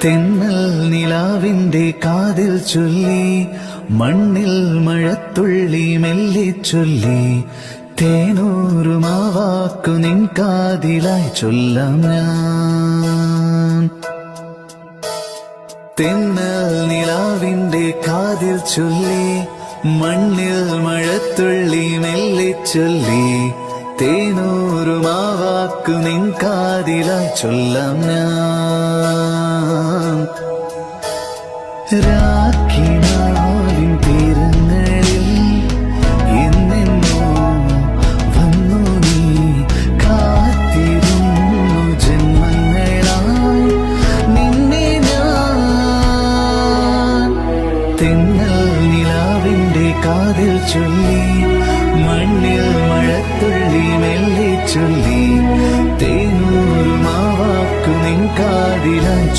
തെന്നൽ നിലാവിന്റെ കാതിൽ ചൊല്ലി, മണ്ണിൽ മഴത്തുള്ളി മെല്ലെ ചൊല്ലി, തേനൂറുമാവാക്കു നിൻ കാതിലായി ചൊല്ലാം ഞാൻ. തെന്നൽ നിലാവിന്റെ കാതിൽ ചൊല്ലി, മണ്ണിൽ മഴത്തുള്ളി മെല്ലെ ചൊല്ലി, തേനൂറുമാവാക്കു നിൻ കാതിലായി ചൊല്ലാം ഞാൻ. രാഖിനാവിൻ തീരങ്ങളിൽ എന്നെന്നോ വന്നു നീ, കാത്തിരുന്നു ജന്മങ്ങളായി നിന്നെ ഞാൻ. തെന്നൽ നിലാവിന്റെ കാതിൽ ചൊല്ലി, മണ്ണിൽ മഴത്തുള്ളി മെല്ലെ ചൊല്ലി, തേനൂറുമാവാക്കു നിൻ കാതിലായി